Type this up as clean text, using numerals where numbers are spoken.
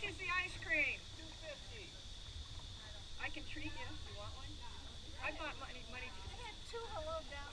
is the ice cream? $2.50. I can treat you. You want one? I bought money. I had 2 hello down.